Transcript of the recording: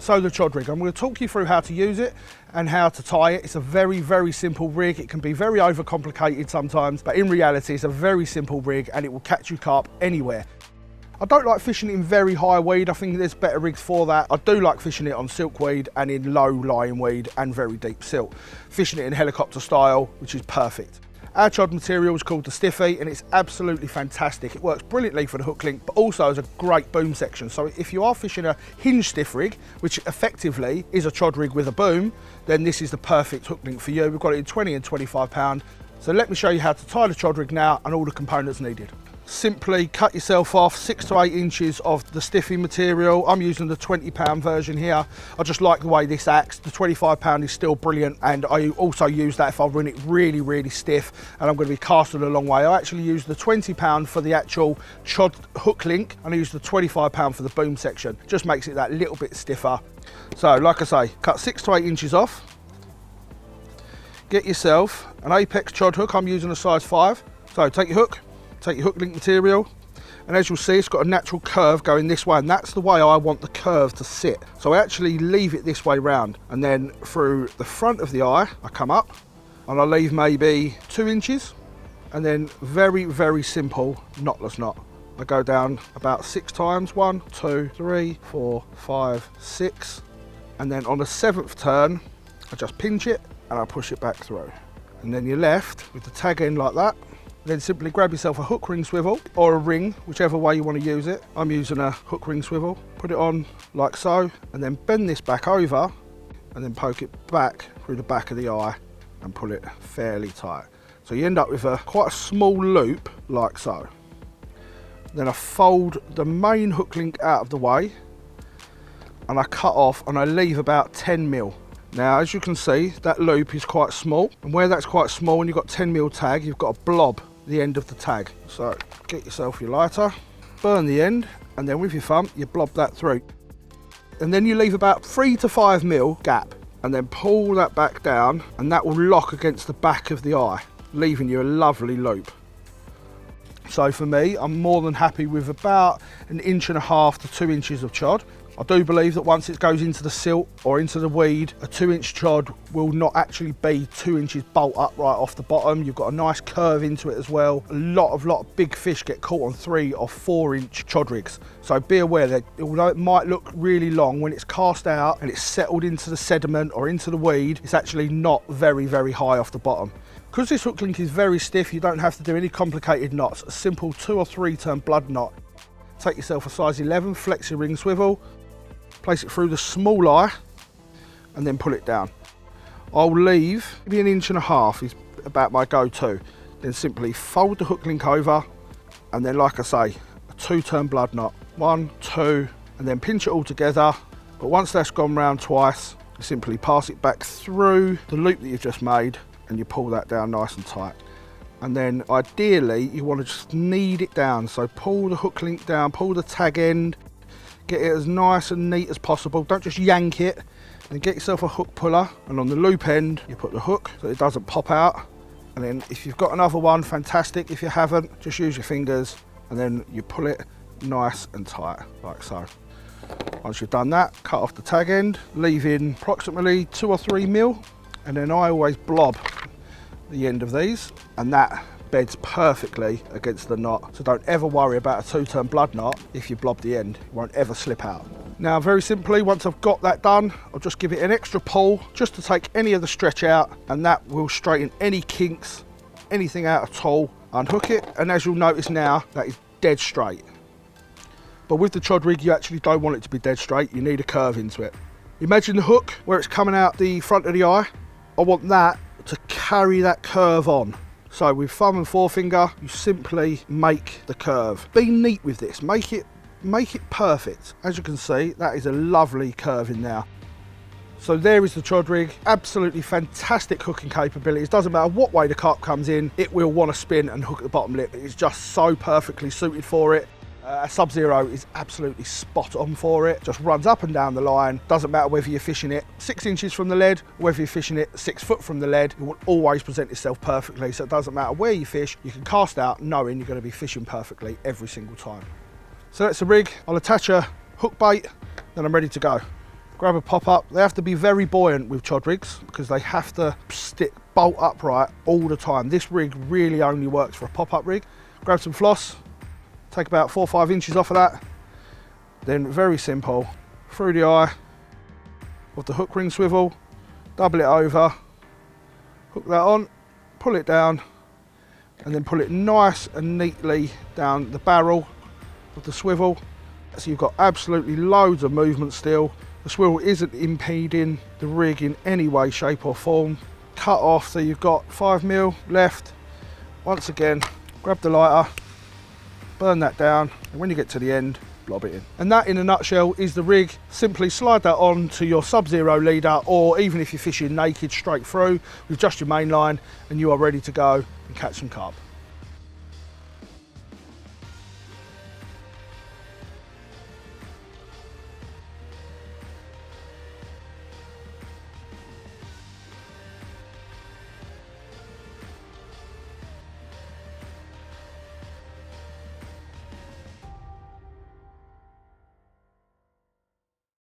So the Chod Rig, I'm going to talk you through how to use it and how to tie it. It's a very, very simple rig. It can be very overcomplicated sometimes, but in reality it's a very simple rig and it will catch you carp anywhere. I don't like fishing in very high weed. I think there's better rigs for that. I do like fishing it on silkweed and in low lying weed and very deep silt. Fishing it in helicopter style, which is perfect. Our Chod material is called the Stiffy and it's absolutely fantastic. It works brilliantly for the hook link, but also as a great boom section. So if you are fishing a hinge stiff rig, which effectively is a Chod rig with a boom, then this is the perfect hook link for you. We've got it in 20 and 25 pound. So let me show you how to tie the Chod rig now and all the components needed. Simply cut yourself off 6 to 8 inches of the Stiffy material. I'm using the 20 pound version here. I just like the way this acts. The 25 pound is still brilliant, and I also use that if I run it really, really stiff and I'm going to be casting a long way. I actually use the 20 pound for the actual Chod hook link and I use the 25 pound for the boom section. Just makes it that little bit stiffer. So like I say, cut 6 to 8 inches off. Get yourself an Apex Chod hook. I'm using a size 5. So take your hook. Take your hook link material, and as you'll see, it's got a natural curve going this way, and that's the way I want the curve to sit. So I actually leave it this way round, and then through the front of the eye, I come up, and I leave maybe 2 inches, and then very, very simple knotless knot. I go down about 6 times, 1, 2, 3, 4, 5, 6, and then on the 7th turn, I just pinch it, and I push it back through. And then you're left with the tag end like that. Then simply grab yourself a hook ring swivel or a ring, whichever way you want to use it. I'm using a hook ring swivel. Put it on like so, and then bend this back over and then poke it back through the back of the eye and pull it fairly tight. So you end up with quite a small loop like so. Then I fold the main hook link out of the way and I cut off and I leave about 10 mil. Now, as you can see, that loop is quite small, and where that's quite small and you've got 10 mil tag, you've got to blob the end of the tag. So get yourself your lighter, burn the end, and then with your thumb you blob that through, and then you leave about 3 to 5 mil gap, and then pull that back down, and that will lock against the back of the eye, leaving you a lovely loop. So for me, I'm more than happy with about 1.5 inches to 2 inches of chod. I do believe that once it goes into the silt or into the weed, a 2-inch chod will not actually be 2 inches bolt up right off the bottom. You've got a nice curve into it as well. A lot of big fish get caught on 3 or 4 inch chod rigs. So be aware that although it might look really long, when it's cast out and it's settled into the sediment or into the weed, it's actually not very, very high off the bottom. Because this hook link is very stiff, you don't have to do any complicated knots. A simple 2 or 3 turn blood knot. Take yourself a size 11, flex your ring swivel, place it through the small eye and then pull it down. I'll leave maybe 1.5 inches is about my go-to. Then simply fold the hook link over and then, like I say, a 2 turn blood knot. 1, 2, and then pinch it all together. But once that's gone round twice, you simply pass it back through the loop that you've just made and you pull that down nice and tight. And then ideally you want to just knead it down. So pull the hook link down, pull the tag end, get it as nice and neat as possible. Don't just yank it. And get yourself a hook puller, and on the loop end you put the hook so it doesn't pop out. And then if you've got another one, fantastic. If you haven't, just use your fingers and then you pull it nice and tight like so. Once you've done that, cut off the tag end, leaving approximately 2 or 3 mil, and then I always blob the end of these, and that beds perfectly against the knot. So don't ever worry about a 2 turn blood knot. If you blob the end, it won't ever slip out. Now, very simply, once I've got that done, I'll just give it an extra pull just to take any of the stretch out, and that will straighten any kinks, anything out at all. Unhook it, and as you'll notice now, that is dead straight. But with the Chod rig, you actually don't want it to be dead straight. You need a curve into it. Imagine the hook where it's coming out the front of the eye. I want that to carry that curve on. So with thumb and forefinger, you simply make the curve. Be neat with this, make it perfect. As you can see, that is a lovely curve in there. So there is the Chod rig. Absolutely fantastic hooking capabilities. Doesn't matter what way the carp comes in, it will want to spin and hook at the bottom lip. It's just so perfectly suited for it. A Sub-Zero is absolutely spot on for it. Just runs up and down the line. Doesn't matter whether you're fishing it 6 inches from the lead, or whether you're fishing it 6 foot from the lead, it will always present itself perfectly. So it doesn't matter where you fish, you can cast out knowing you're going to be fishing perfectly every single time. So that's the rig. I'll attach a hook bait, then I'm ready to go. grab a pop-up. They have to be very buoyant with chod rigs because they have to stick bolt upright all the time. This rig really only works for a pop-up rig. Grab some floss, take about 4 or 5 inches off of that, then very simple, through the eye of the hook ring swivel, double it over, hook that on, pull it down, and then pull it nice and neatly down the barrel of the swivel. So you've got absolutely loads of movement still. The swivel isn't impeding the rig in any way, shape or form. Cut off, so you've got 5mm left. Once again, grab the lighter, burn that down, and when you get to the end, lob it in. And that in a nutshell is the rig. Simply slide that on to your Sub-Zero leader, or even if you're fishing naked straight through with just your main line, and you are ready to go and catch some carp.